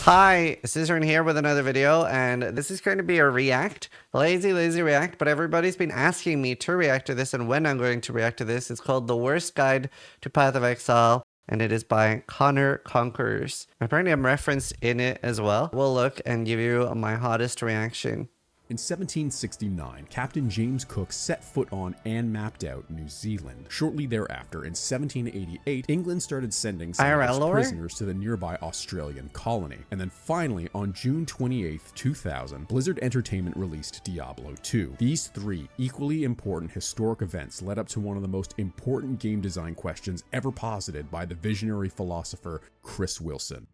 Hi, Zizaran here with another video, and this is going to be a react, lazy react, but everybody's been asking me to react to this and when I'm going to react to this. It's called The Worst Guide to Path of Exile, and it is by Connor Conquerors. Apparently I'm referenced in it as well. We'll look and give you my hottest reaction. In 1769, Captain James Cook set foot on and mapped out New Zealand. Shortly thereafter, in 1788, England started sending some of its prisoners to the nearby Australian colony. And then finally, on June 28, 2000, Blizzard Entertainment released Diablo 2. These three equally important historic events led up to one of the most important game design questions ever posited by the visionary philosopher Chris Wilson.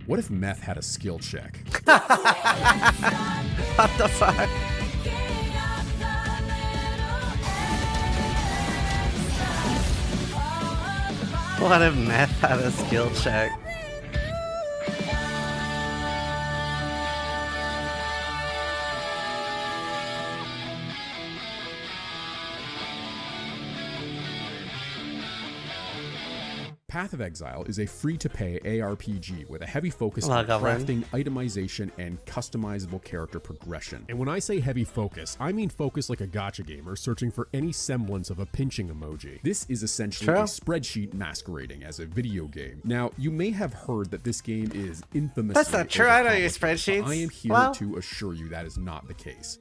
What if meth had a skill check? What the fuck? What if meth had a skill check? Path of Exile is a free-to-pay ARPG with a heavy focus on crafting, itemization, and customizable character progression. And when I say heavy focus, I mean focus like a gacha gamer searching for any semblance of a pinching emoji. This is essentially a spreadsheet masquerading as a video game. Now, you may have heard that this game is infamously— That's not true, I don't use spreadsheets. I am here to assure you that is not the case.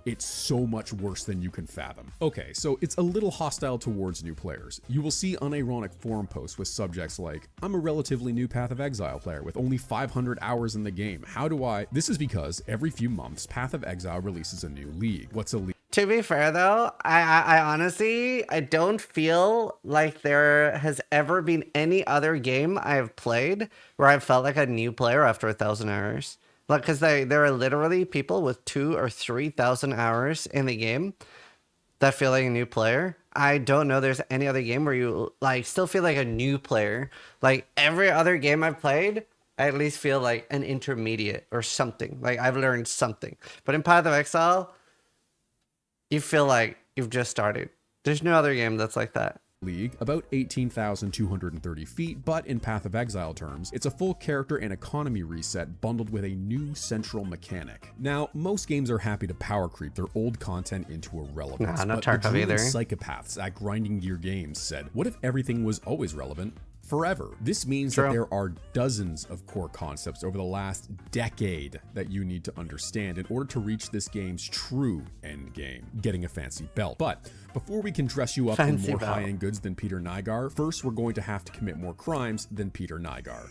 It's so much worse than you can fathom. Okay, so it's a little hostile towards new players. You will see unironic forum posts with subjects like, I'm a relatively new Path of Exile player with only 500 hours in the game. How do I— This is because every few months, Path of Exile releases a new league. What's a league? To be fair though, I honestly, I don't feel like there has ever been any other game I've played where I felt like a new player after 1,000 hours. Like, because there are literally people with 2,000 or 3,000 hours in the game that feel like a new player. I don't know there's any other game where you like still feel like a new player. Like every other game I've played, I at least feel like an intermediate or something. Like I've learned something. But in Path of Exile, you feel like you've just started. There's no other game that's like that. League, about 18,230 feet, but in Path of Exile terms, it's a full character and economy reset bundled with a new central mechanic. Now, most games are happy to power creep their old content into irrelevance, not but the Tarkov either. psychopaths at Grinding Gear Games said, what if everything was always relevant? Forever. This means that there are dozens of core concepts over the last decade that you need to understand in order to reach this game's true end game, getting a fancy belt. But before we can dress you up in more high-end goods than Peter Nygaard, first we're going to have to commit more crimes than Peter Nygaard.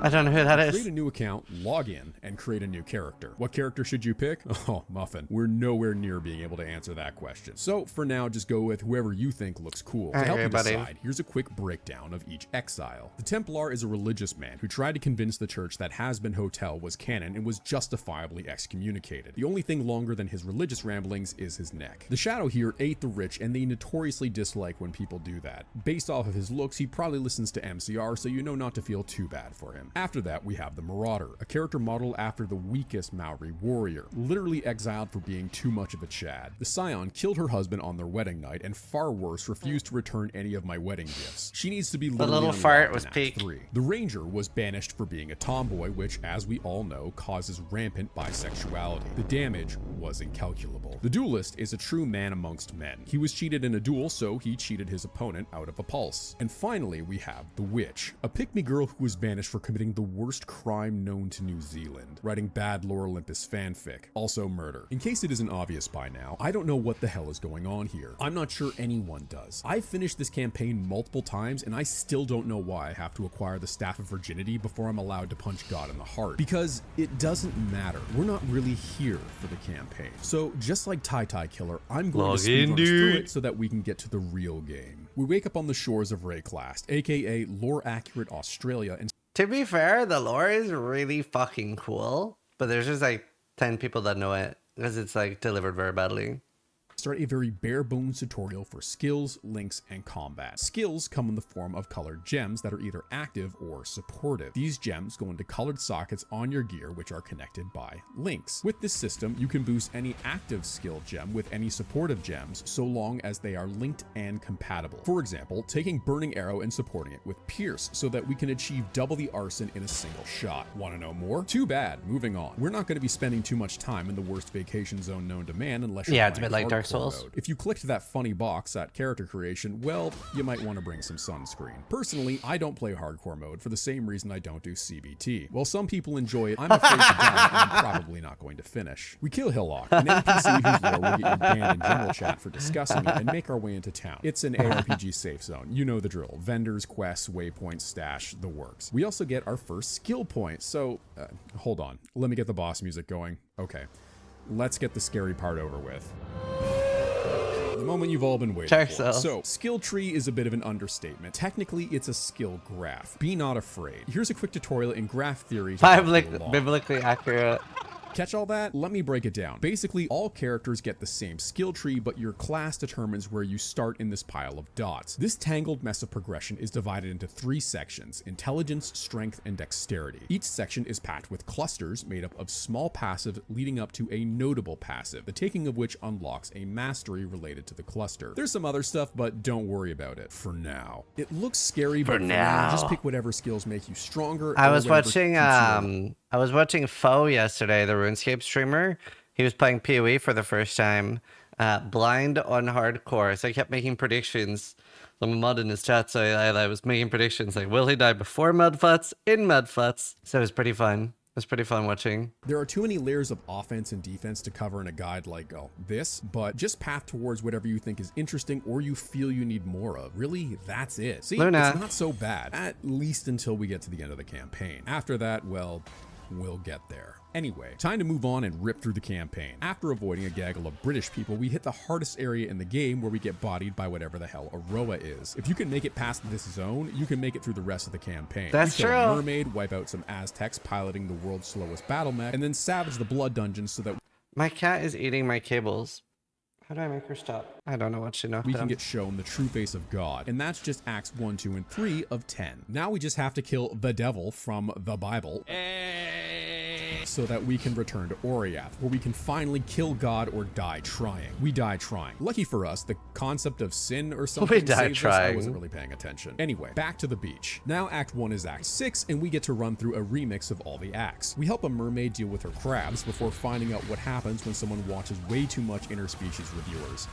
I don't know who that is. Create a new account, log in, and create a new character. What character should you pick? Oh, Muffin. We're nowhere near being able to answer that question. So for now, just go with whoever you think looks cool. To help you decide, here's a quick breakdown of each exile. The Templar is a religious man who tried to convince the church that Has-Been Hotel was canon and was justifiably excommunicated. The only thing longer than his religious ramblings is his neck. The Shadow here ate the rich, and they notoriously dislike when people do that. Based off of his looks, he probably listens to MCR, so you know not to feel too bad for him. After that, we have the Marauder, a character modeled after the weakest Maori warrior, literally exiled for being too much of a Chad. The Scion killed her husband on their wedding night, and far worse, refused to return any of my wedding gifts. She needs to be literally— The little fart was peak. 3. The Ranger was banished for being a tomboy, which, as we all know, causes rampant bisexuality. The damage was incalculable. The Duelist is a true man amongst men. He was cheated in a duel, so he cheated his opponent out of a pulse. And finally, we have the Witch, a pick-me girl who was banished for committing the worst crime known to New Zealand, writing bad Lore Olympus fanfic, also murder. In case it isn't obvious by now, I don't know what the hell is going on here. I'm not sure anyone does. I've finished this campaign multiple times and I still don't know why I have to acquire the Staff of Virginity before I'm allowed to punch God in the heart. Because it doesn't matter. We're not really here for the campaign. So just like Tai Killer, I'm going to speed run us through it so that we can get to the real game. We wake up on the shores of Rayclast, aka Lore Accurate Australia, and to be fair, the lore is really fucking cool, but there's just like 10 people that know it because it's like delivered very badly. Start a very bare bones tutorial for skills, links, and combat. Skills come in the form of colored gems that are either active or supportive. These gems go into colored sockets on your gear, which are connected by links. With this system, you can boost any active skill gem with any supportive gems so long as they are linked and compatible. For example, taking Burning Arrow and supporting it with Pierce so that we can achieve double the arson in a single shot. Want to know more? Too bad. Moving on. We're not going to be spending too much time in the worst vacation zone known to man unless you're it's a bit like Dark Souls. Mode. If you clicked that funny box at character creation, well, you might want to bring some sunscreen. Personally, I don't play hardcore mode for the same reason I don't do CBT. While some people enjoy it, I'm afraid to die and I'm probably not going to finish. We kill Hillock, an NPC whose lore will get you banned in general chat for discussing it, and make our way into town. It's an ARPG safe zone. You know the drill. Vendors, quests, waypoints, stash, the works. We also get our first skill point, so hold on. Let me get the boss music going. Okay, let's get the scary part over with. The moment you've all been waiting for. So, skill tree is a bit of an understatement. Technically, it's a skill graph. Be not afraid. Here's a quick tutorial in graph theory. Biblically accurate. Catch all that? Let me break it down. Basically, all characters get the same skill tree, but your class determines where you start in this pile of dots. This tangled mess of progression is divided into 3 sections: intelligence, strength, and dexterity. Each section is packed with clusters made up of small passives leading up to a notable passive, the taking of which unlocks a mastery related to the cluster. There's some other stuff, but don't worry about it for now. It looks scary, but for now, just pick whatever skills make you stronger. I was watching Foe yesterday, the RuneScape streamer. He was playing PoE for the first time, blind on hardcore. So I kept making predictions. I'm a mod in his chat, so I was making predictions like, will he die before Mudflats, in Mudflats? So it was pretty fun. It was pretty fun watching. There are too many layers of offense and defense to cover in a guide like this, but just path towards whatever you think is interesting or you feel you need more of. Really, that's it. See, Luna. It's not so bad, at least until we get to the end of the campaign. After that, well, we'll get there. Anyway, time to move on and rip through the campaign. After avoiding a gaggle of British people, we hit the hardest area in the game where we get bodied by whatever the hell Aroa is. If you can make it past this zone, you can make it through the rest of the campaign. That's true. A mermaid, wipe out some Aztecs piloting the world's slowest battle mech, and then savage the blood dungeons so that my cat is eating my cables. How do I make her stop? I don't know what she knows. We can get shown the true face of God, and that's just Acts 1, 2, and 3 of 10. Now we just have to kill the devil from the Bible so that we can return to Oriath, where we can finally kill God or die trying. We die trying. Lucky for us, the concept of sin or something saves us. I wasn't really paying attention. Anyway, back to the beach. Now Act 1 is Act 6, and we get to run through a remix of all the acts. We help a mermaid deal with her crabs before finding out what happens when someone watches way too much interspecies reviewers.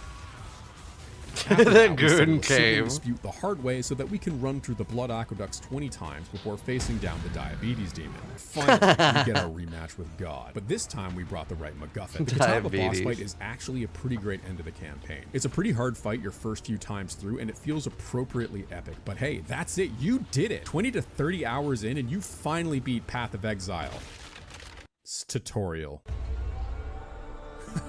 The Goon Cave. Dispute the hard way so that we can run through the blood aqueducts 20 times before facing down the diabetes demon. Finally, we get our rematch with God, but this time we brought the right MacGuffin. The Katana boss fight is actually a pretty great end to the campaign. It's a pretty hard fight your first few times through, and it feels appropriately epic, but hey, that's it. You did it. 20 to 30 hours in, and you finally beat Path of Exile. Tutorial.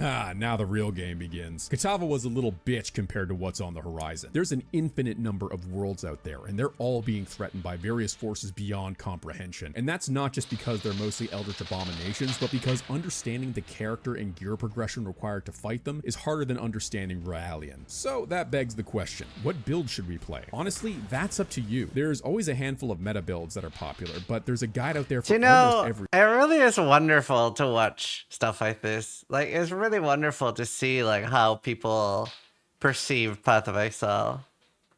Now the real game begins. Katava was a little bitch compared to what's on the horizon. There's an infinite number of worlds out there, and they're all being threatened by various forces beyond comprehension. And that's not just because they're mostly eldritch abominations, but because understanding the character and gear progression required to fight them is harder than understanding Raelian. So that begs the question, what build should we play? Honestly, that's up to you. There's always a handful of meta builds that are popular, but there's a guide out there for almost every— it really is wonderful to watch stuff like this. Like, it's really wonderful to see like how people perceive Path of Exile.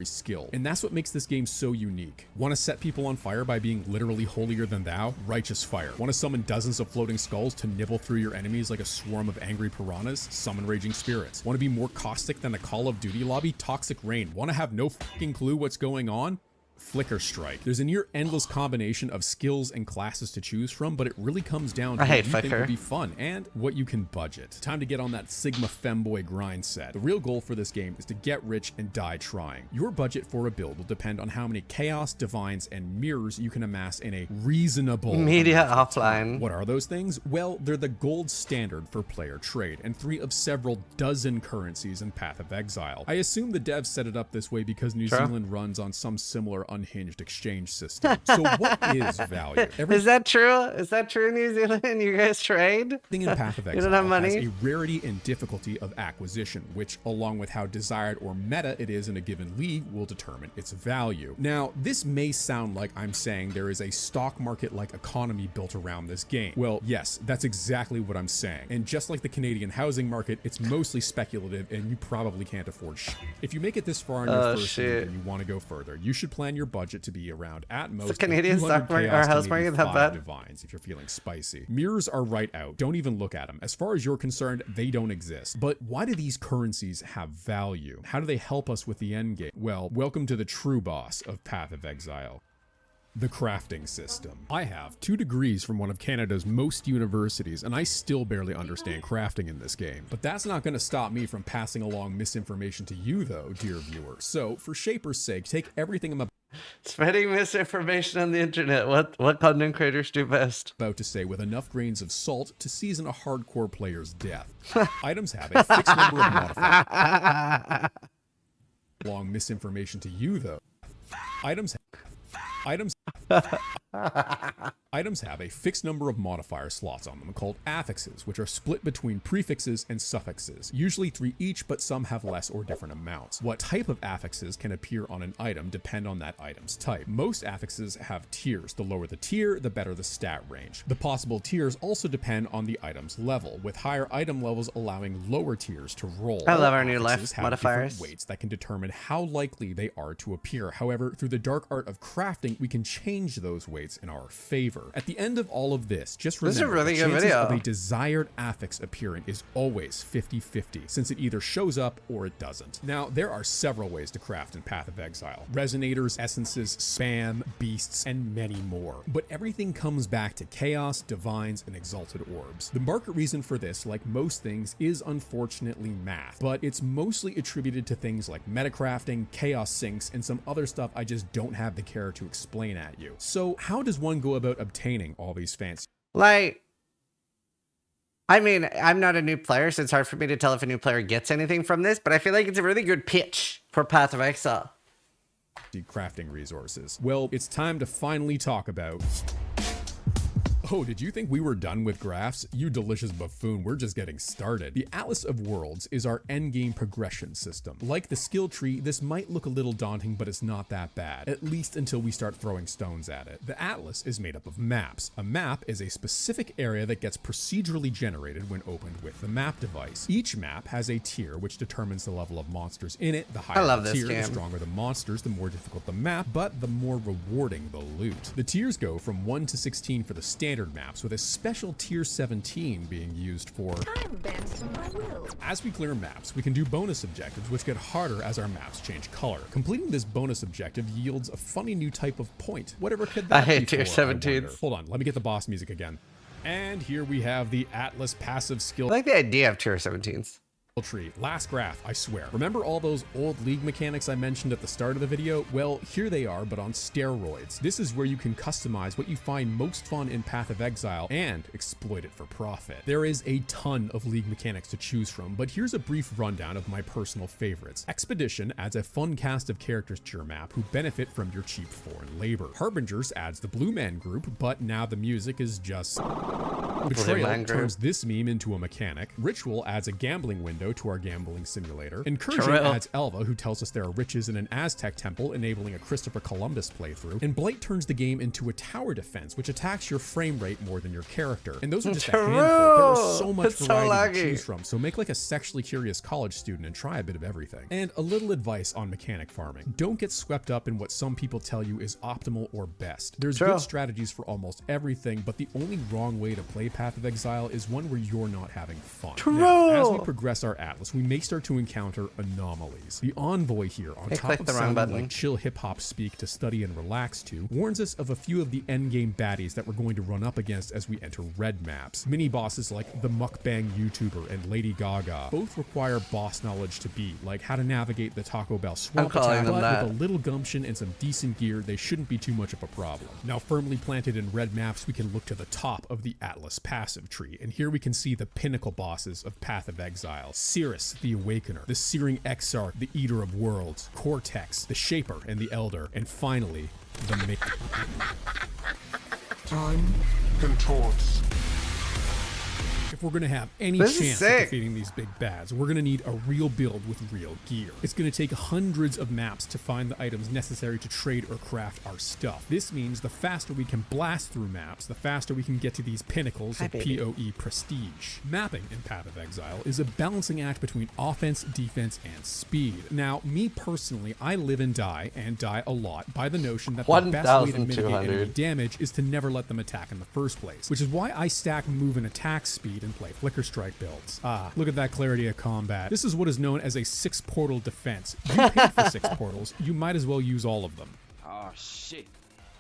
Skill. And that's what makes this game so unique. Want to set people on fire by being literally holier than thou? Righteous Fire. Want to summon dozens of floating skulls to nibble through your enemies like a swarm of angry piranhas? Summon Raging Spirits. Want to be more caustic than a Call of Duty lobby? Toxic Rain. Want to have no fucking clue what's going on? Flicker Strike. There's a near endless combination of skills and classes to choose from, but it really comes down to what you think would be fun and what you can budget. Time to get on that Sigma femboy grind set. The real goal for this game is to get rich and die trying. Your budget for a build will depend on how many chaos, divines, and mirrors you can amass in a reasonable media offline. What are those things? Well, they're the gold standard for player trade and 3 of several dozen currencies in Path of Exile. I assume the devs set it up this way because New Zealand runs on some similar unhinged exchange system. So what is value? Is that true? Is that true, New Zealand? You guys trade? Everything in Path of You don't have Exile has money? a rarity and difficulty of acquisition, which, along with how desired or meta it is in a given league, will determine its value. Now, this may sound like I'm saying there is a stock market-like economy built around this game. Well, yes, that's exactly what I'm saying. And just like the Canadian housing market, it's mostly speculative and you probably can't afford shit. If you make it this far in your first league and you want to go further, you should plan your budget to be around at most The Canadian stock market or house market that bad? divines if you're feeling spicy. Mirrors are right out. Don't even look at them. As far as you're concerned, they don't exist. But why do these currencies have value? How do they help us with the endgame? Well, welcome to the true boss of Path of Exile. The crafting system. I have 2 degrees from one of Canada's most universities, and I still barely understand crafting in this game. But that's not going to stop me from passing along misinformation to you though, dear viewer. So, for Shaper's sake, take everything I'm Spreading misinformation on the internet. What content creators do best? about to say with enough grains of salt to season a hardcore player's death. Items have a fixed number of modifiers. Long misinformation to you though. Items have a fixed number of modifier slots on them called affixes, which are split between prefixes and suffixes, usually 3 each, but some have less or different amounts. What type of affixes can appear on an item depend on that item's type. Most affixes have tiers. The lower the tier, the better the stat range. The possible tiers also depend on the item's level, with higher item levels allowing lower tiers to roll. I love our new Affixes life have modifiers. different weights that can determine how likely they are to appear. However, through the dark art of crafting, we can change those weights in our favor. At the end of all of this, just remember This is a really the good chances video. of a desired affix appearing is always 50-50, since it either shows up or it doesn't. Now, there are several ways to craft in Path of Exile. Resonators, essences, spam, beasts, and many more. But everything comes back to chaos, divines, and exalted orbs. The market reason for this, like most things, is unfortunately math, but it's mostly attributed to things like metacrafting, chaos sinks, and some other stuff I just don't have the care to explain at you. So how does one go about obtaining all these fancy Like, I mean, I'm not a new player, so it's hard for me to tell if a new player gets anything from this, but I feel like it's a really good pitch for Path of Exile. crafting resources? Well, it's time to finally talk about... Oh, did you think we were done with graphs? You delicious buffoon, we're just getting started. The Atlas of Worlds is our endgame progression system. Like the skill tree, this might look a little daunting, but it's not that bad, at least until we start throwing stones at it. The Atlas is made up of maps. A map is a specific area that gets procedurally generated when opened with the map device. Each map has a tier which determines the level of monsters in it. The higher love the this tier, game. the stronger the monsters, the more difficult the map, but the more rewarding the loot. The tiers go from 1 to 16 for the standard maps, with a special tier 17 being used for... I'm bent to my will. As we clear maps, we can do bonus objectives, which get harder as our maps change color. Completing this bonus objective yields a funny new type of point. Whatever could that I hate be tier for, I wonder? 17s. Hold on, let me get the boss music again. And here we have the Atlas passive skill I like the idea of tier 17s. tree. Last graph, I swear. Remember all those old league mechanics I mentioned at the start of the video? Well, here they are, but on steroids. This is where you can customize what you find most fun in Path of Exile and exploit it for profit. There is a ton of league mechanics to choose from, but here's a brief rundown of my personal favorites. Expedition adds a fun cast of characters to your map who benefit from your cheap foreign labor. Harbingers adds the Blue Man group, but now the music is just... Betrayal Man group. turns this meme into a mechanic. Ritual adds a gambling window to our gambling simulator. Incursion Terrell. adds Elva, who tells us there are riches in an Aztec temple, enabling a Christopher Columbus playthrough. And Blight turns the game into a tower defense, which attacks your frame rate more than your character. And those are just a handful. There Terrell! is so much That's so variety to laggy. choose from, so make like a sexually curious college student and try a bit of everything. And a little advice on mechanic farming. Don't get swept up in what some people tell you is optimal or best. There's True. good strategies for almost everything, but the only wrong way to play Path of Exile is one where you're not having fun. Now, as we True. progress our Atlas, we may start to encounter anomalies. The envoy here, on I top clicked of the wrong sounding button. like chill hip-hop speak to study and relax to, warns us of a few of the endgame baddies that we're going to run up against as we enter red maps. Mini bosses like the mukbang YouTuber and Lady Gaga both require boss knowledge to beat, like how to navigate the Taco Bell swamp calling attack, them but that. with a little gumption and some decent gear, they shouldn't be too much of a problem. Now, firmly planted in red maps, we can look to the top of the Atlas boss passive tree, and here we can see the pinnacle bosses of Path of Exile. Cirrus, the Awakener, the Searing Exarch, the Eater of Worlds, Cortex, the Shaper, and the Elder, and finally, the Time contorts. If we're gonna have any This is chance of sick. defeating these big bads, we're gonna need a real build with real gear. It's gonna take hundreds of maps to find the items necessary to trade or craft our stuff. This means the faster we can blast through maps, the faster we can get to these pinnacles of baby. PoE prestige. Mapping in Path of Exile is a balancing act between offense, defense, and speed. Now, me personally, I live and die a lot, by the notion that the best way to mitigate enemy 1,200. damage is to never let them attack in the first place, which is why I stack move and attack speed and play Flicker Strike builds. Ah, look at that clarity of combat. This is what is known as a 6-portal defense. You paid for 6 portals, you might as well use all of them. Oh shit.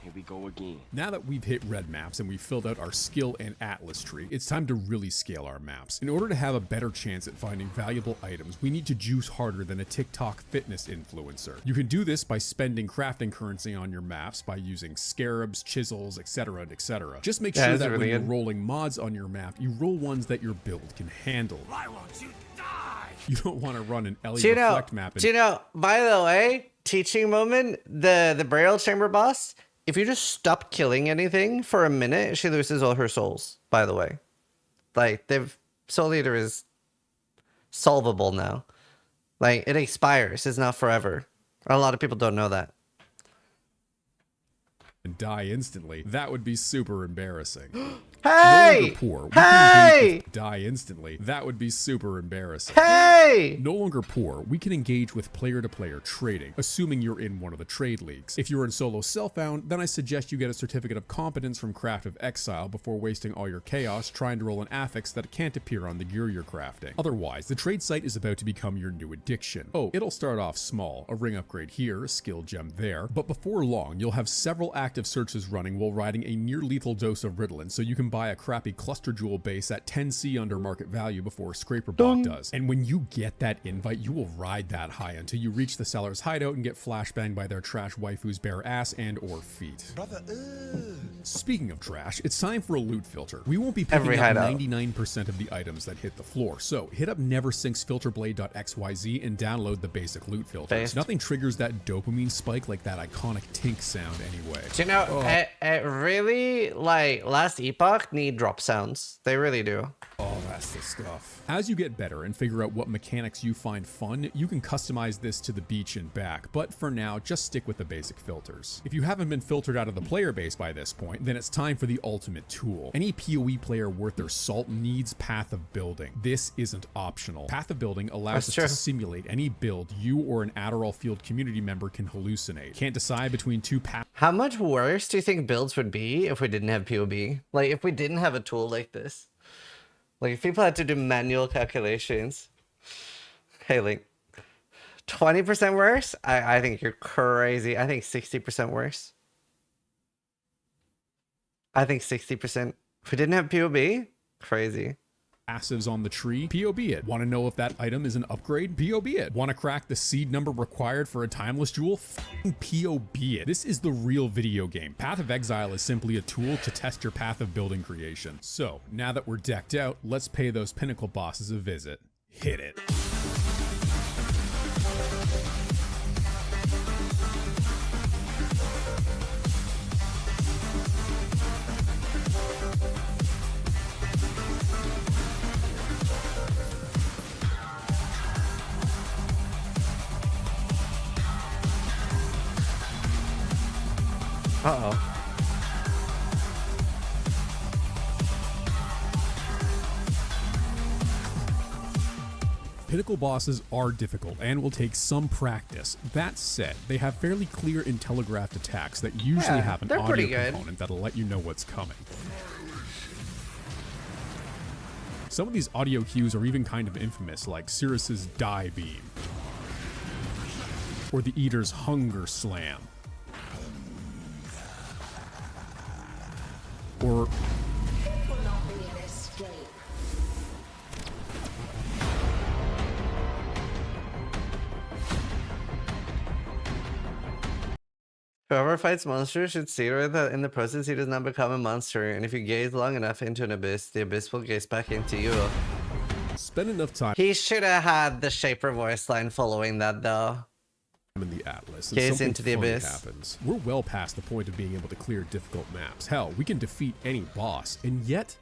Here we go again. Now that we've hit red maps and we've filled out our skill and atlas tree, it's time to really scale our maps. In order to have a better chance at finding valuable items, we need to juice harder than a TikTok fitness influencer. You can do this by spending crafting currency on your maps by using scarabs, chisels, etc, etc. Just make sure that's that really when you're good. rolling mods on your map, you roll ones that your build can handle. Why won't you die? You don't want to run an Ellie Do you know? Reflect map. Do you know? By the way, teaching moment. The burial chamber boss. If you just stop killing anything for a minute, she loses all her souls. By the way, like Soul Eater is solvable now. Like it expires. It's not forever. A lot of people don't know that. and die instantly, that would be super embarrassing. Hey! No longer poor, we can Hey! engage with die instantly. That would be super embarrassing. Hey! No longer poor, we can engage with player-to-player trading, assuming you're in one of the trade leagues. If you're in solo self-found, then I suggest you get a certificate of competence from Craft of Exile before wasting all your chaos trying to roll an affix that can't appear on the gear you're crafting. Otherwise, the trade site is about to become your new addiction. Oh, it'll start off small, a ring upgrade here, a skill gem there, but before long, you'll have several active searches running while riding a near-lethal dose of Ritalin, so you can buy a crappy cluster jewel base at 10C under market value before Scraper Bot does. And when you get that invite, you will ride that high until you reach the seller's hideout and get flashbanged by their trash waifu's bare ass and or feet. Brother, Speaking of trash, it's time for a loot filter. We won't be Every picking up hideout. 99% of the items that hit the floor, so hit up neversinksfilterblade.xyz and download the basic loot filters. Based. Nothing triggers that dopamine spike like that iconic tink sound anyway. Do you know, it really, like, Last Epoch need drop sounds. They really do. Oh, that's the stuff. As you get better and figure out what mechanics you find fun, you can customize this to the beach and back, but for now, just stick with the basic filters. If you haven't been filtered out of the player base by this point, then it's time for the ultimate tool. Any PoE player worth their salt needs Path of Building. This isn't optional. Path of Building allows That's us true. to simulate any build you or an Adderall Field community member can hallucinate. Can't decide between two paths. How much worse do you think builds would be if we didn't have POB? Like, if we didn't have a tool like this? Like, if people had to do manual calculations. Hey, Link. 20% worse? I think you're crazy. I think 60% worse. I think 60%. If we didn't have POB? Crazy. Passives on the tree, POB it. Want to know if that item is an upgrade? POB it. Want to crack the seed number required for a timeless jewel? F***ing POB it. This is the real video game. Path of Exile is simply a tool to test your Path of Building creation. So, now that we're decked out, let's pay those Pinnacle bosses a visit. Hit it. Uh-oh. Pinnacle bosses are difficult and will take some practice. That said, they have fairly clear and telegraphed attacks that usually Yeah, have an they're pretty audio good. component that'll let you know what's coming. Some of these audio cues are even kind of infamous, like Cirrus's Die Beam, or the Eater's Hunger Slam, or Whoever fights monsters should see that in the process he does not become a monster, and if you gaze long enough into an abyss, the abyss will gaze back into you. Spend enough time He should have had the Shaper voice line following that though. in the Atlas, and Gaze something into the funny abyss. happens. We're well past the point of being able to clear difficult maps. Hell, we can defeat any boss, and yet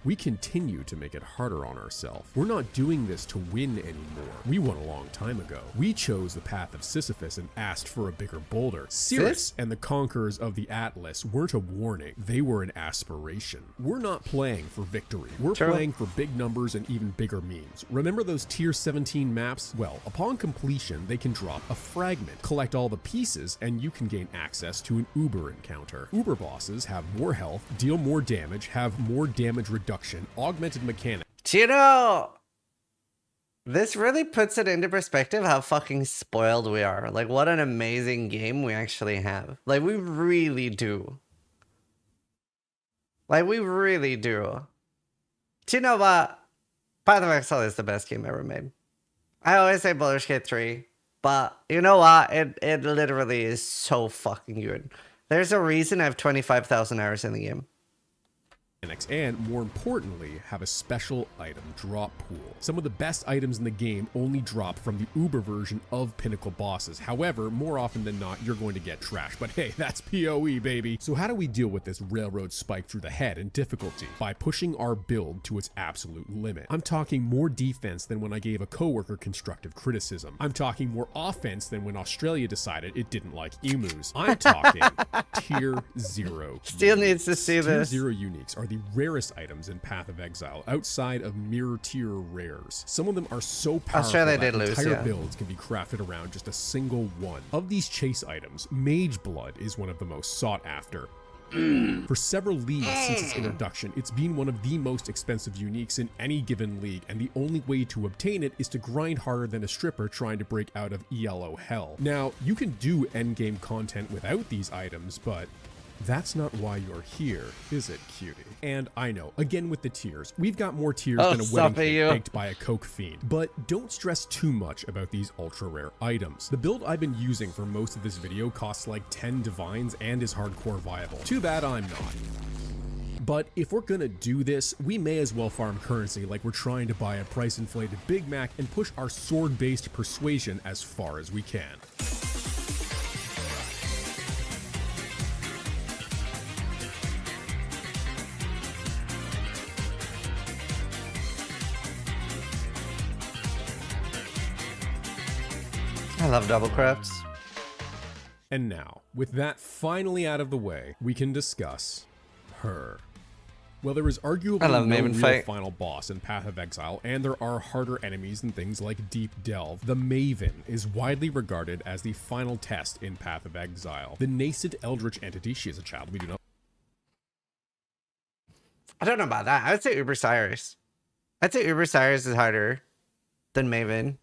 we continue to make it harder on ourselves. We're not doing this to win anymore. We won a long time ago. We chose the path of Sisyphus and asked for a bigger boulder. Cirrus and the conquerors of the Atlas weren't a warning. They were an aspiration. We're not playing for victory. We're playing for big numbers and even bigger memes. Remember those tier 17 maps? Well, upon completion, they can drop a fragment. Collect all the pieces and you can gain access to an Uber encounter. Uber bosses have more health, deal more damage, have more damage reduction, augmented mechanics. Do you know, this really puts it into perspective how fucking spoiled we are. Like, what an amazing game we actually have. Like, we really do. Like, we really do. Do you know what? Path of Exile is the best game ever made. I always say Baldur's Gate 3, but you know what? It literally is so fucking good. There's a reason I have 25,000 hours in the game. And more importantly, have a special item drop pool. Some of the best items in the game only drop from the Uber version of Pinnacle bosses. However, more often than not, you're going to get trash. But hey, that's PoE, baby. So how do we deal with this railroad spike through the head in difficulty? By pushing our build to its absolute limit. I'm talking more defense than when I gave a coworker constructive criticism. I'm talking more offense than when Australia decided it didn't like emus. I'm talking tier 0. Still needs to see this. Tier 0 uniques are the rarest items in Path of Exile, outside of mirror tier rares. Some of them are so powerful Australia that did lose, entire yeah. builds can be crafted around just a single one. Of these chase items, Mage Blood is one of the most sought after. For several leagues since its introduction, it's been one of the most expensive uniques in any given league, and the only way to obtain it is to grind harder than a stripper trying to break out of ELO hell. Now, you can do endgame content without these items, but that's not why you're here, is it, cutie? And I know, again with the tiers, we've got more tiers than a wedding cake baked by a coke fiend. But don't stress too much about these ultra rare items. The build I've been using for most of this video costs like 10 divines and is hardcore viable. Too bad I'm not. But if we're gonna do this, we may as well farm currency like we're trying to buy a price-inflated Big Mac and push our sword-based persuasion as far as we can. I love double crafts. And now, with that finally out of the way, we can discuss her. Well, there is arguably I love no Maven real fight. final boss in Path of Exile, and there are harder enemies than things like Deep Delve. The Maven is widely regarded as the final test in Path of Exile. The nascent eldritch entity, she is a child, we do not. I don't know about that. I would say Uber Cyrus. I'd say Uber Cyrus is harder than Maven.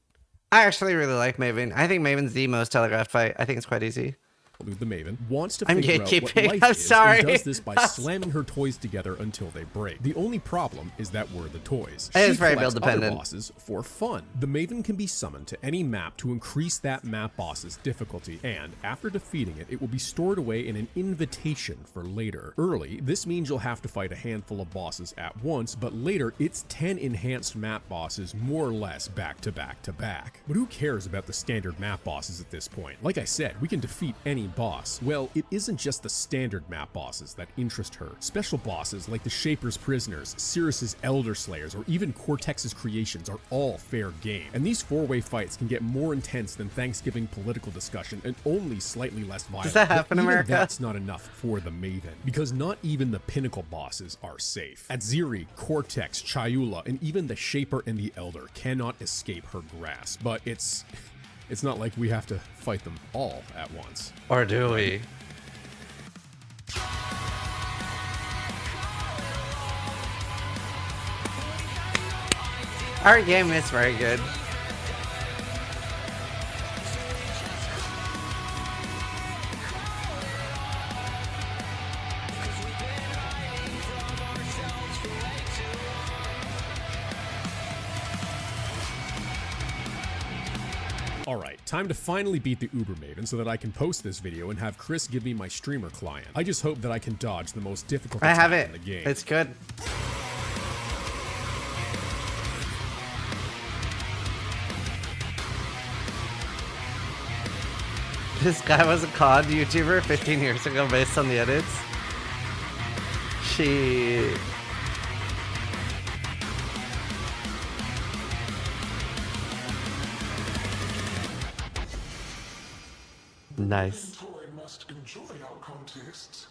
I actually really like Maven. I think Maven's the most telegraphed fight. I think it's quite easy. The Maven wants to I'm figure out what gatekeeping. life I'm is sorry. and does this by slamming her toys together until they break. The only problem is that we're the toys. It She is very collects build other dependent. bosses for fun. The Maven can be summoned to any map to increase that map boss's difficulty, and after defeating it, it will be stored away in an invitation for later. Early, this means you'll have to fight a handful of bosses at once, but later, it's 10 enhanced map bosses more or less back to back to back. But who cares about the standard map bosses at this point? Like I said, we can defeat any boss. Well, it isn't just the standard map bosses that interest her. Special bosses like the Shaper's Prisoners, Cirrus's Elder Slayers, or even Cortex's Creations are all fair game. And these four-way fights can get more intense than Thanksgiving political discussion and only slightly less violent. Does that happen in But even America? that's not enough for the Maven, because not even the Pinnacle bosses are safe. Atziri, Cortex, Chayula, and even the Shaper and the Elder cannot escape her grasp. But it's not like we have to fight them all at once. Or do we? Our game is very good. All right, Time to finally beat the Uber Maven so that I can post this video and have Chris give me my streamer client. I just hope that I can dodge the most difficult I have attack it. in the game. It's good. This guy was a COD YouTuber 15 years ago based on the edits. She... Nice. Toy must enjoy our contests.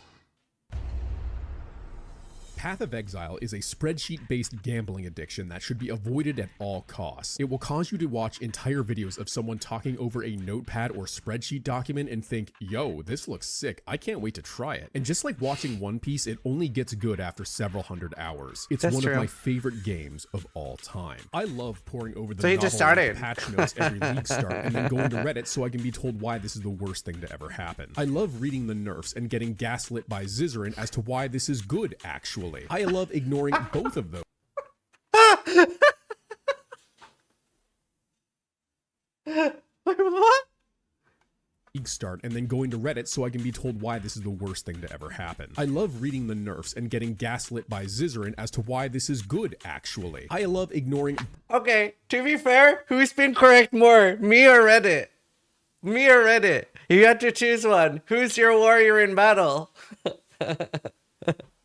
Path of Exile is a spreadsheet-based gambling addiction that should be avoided at all costs. It will cause you to watch entire videos of someone talking over a notepad or spreadsheet document and think, yo, this looks sick, I can't wait to try it. And just like watching One Piece, it only gets good after several hundred hours. It's That's one true. of my favorite games of all time. I love poring over the So you just novel-length started. patch notes every league start and then going to Reddit so I can be told why this is the worst thing to ever happen. I love reading the nerfs and getting gaslit by Zizaran as to why this is good, actually. I love ignoring both of those. What? League start and then going to Reddit so I can be told why this is the worst thing to ever happen. I love reading the nerfs and getting gaslit by Zizaran as to why this is good, actually. I love ignoring... Okay, to be fair, who's been correct more, me or Reddit? Me or Reddit? You have to choose one. Who's your warrior in battle?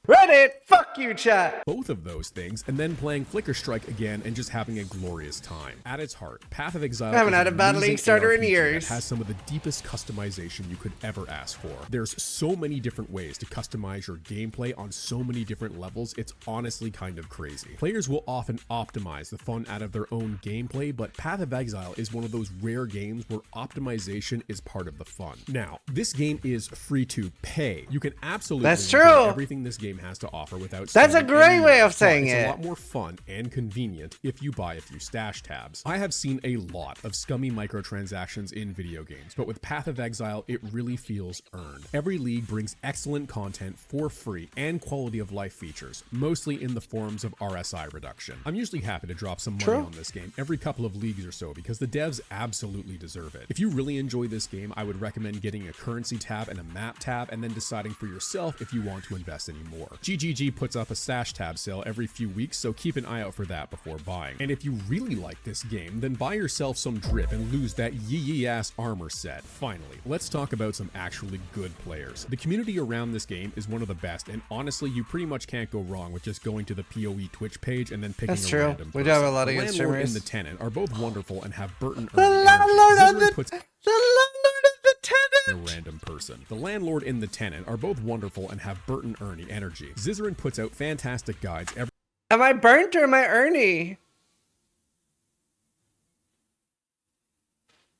Reddit! Fuck you, chat! both of those things and then playing Flicker Strike again and just having a glorious time. At its heart, Path of Exile I haven't is had a an Battle amazing League starter in ARPG years. that has some of the deepest customization you could ever ask for. There's so many different ways to customize your gameplay on so many different levels, it's honestly kind of crazy. Players will often optimize the fun out of their own gameplay, but Path of Exile is one of those rare games where optimization is part of the fun. Now, this game is free to pay. You can absolutely That's enjoy true. everything this game has to offer without That's a spending great any way money, of saying but it's it. a lot more fun and convenient if you buy a few stash tabs. I have seen a lot of scummy microtransactions in video games, but with Path of Exile, it really feels earned. Every league brings excellent content for free and quality of life features, mostly in the forms of RSI reduction. I'm usually happy to drop some money True. on this game every couple of leagues or so because the devs absolutely deserve it. If you really enjoy this game, I would recommend getting a currency tab and a map tab and then deciding for yourself if you want to invest any more. GGG puts up a stash tab sale every few weeks, so keep an eye out for that before buying. And if you really like this game, then buy yourself some drip and lose that yee ass armor set. Finally, let's talk about some actually good players. The community around this game is one of the best, and honestly, you pretty much can't go wrong with just going to the PoE Twitch page and then picking That's a true. random We do have a person. lot of The good landlord streamers. and the tenant are both wonderful and have Burton The Ernie landlord energy. and the Zizaran puts landlord and the a tenant! random person. The landlord and the tenant are both wonderful and have Burton Ernie energy. Zizaran puts out fantastic guides every Am I burnt or am I Ernie?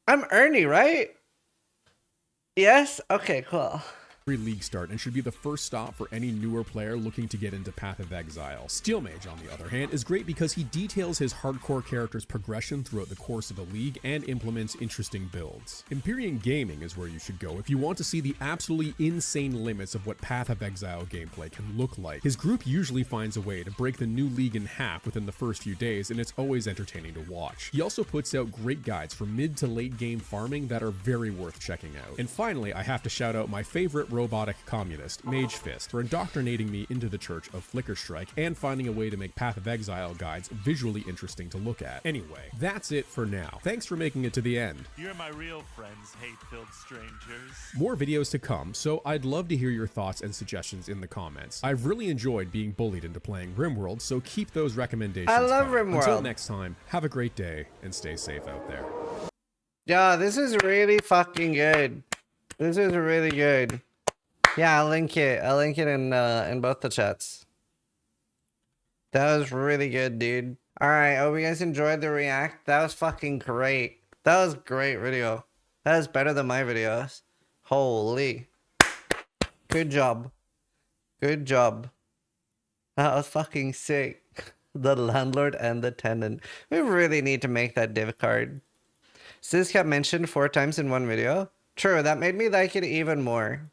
I'm Ernie, right? Yes? Okay, cool. league start and should be the first stop for any newer player looking to get into Path of Exile. Steel Mage, on the other hand, is great because he details his hardcore character's progression throughout the course of a league and implements interesting builds. Empyrean Gaming is where you should go if you want to see the absolutely insane limits of what Path of Exile gameplay can look like. His group usually finds a way to break the new league in half within the first few days, and it's always entertaining to watch. He also puts out great guides for mid to late game farming that are very worth checking out. And finally, I have to shout out my favorite robotic communist, Mage Fist, for indoctrinating me into the church of Flicker Strike and finding a way to make Path of Exile guides visually interesting to look at. Anyway, that's it for now. Thanks for making it to the end. You're my real friends, hate-filled strangers. More videos to come, so I'd love to hear your thoughts and suggestions in the comments. I've really enjoyed being bullied into playing RimWorld, so keep those recommendations I love coming. RimWorld. Until next time, have a great day and stay safe out there. Yeah, this is really fucking good. This is really good. Yeah, I'll link it. I'll link it in both the chats. That was really good, dude. Alright, I hope you guys enjoyed the react. That was fucking great. That was a great video. That was better than my videos. Holy. Good job. Good job. That was fucking sick. The landlord and the tenant. We really need to make that div card. Ziz got mentioned 4 times in one video. True, that made me like it even more.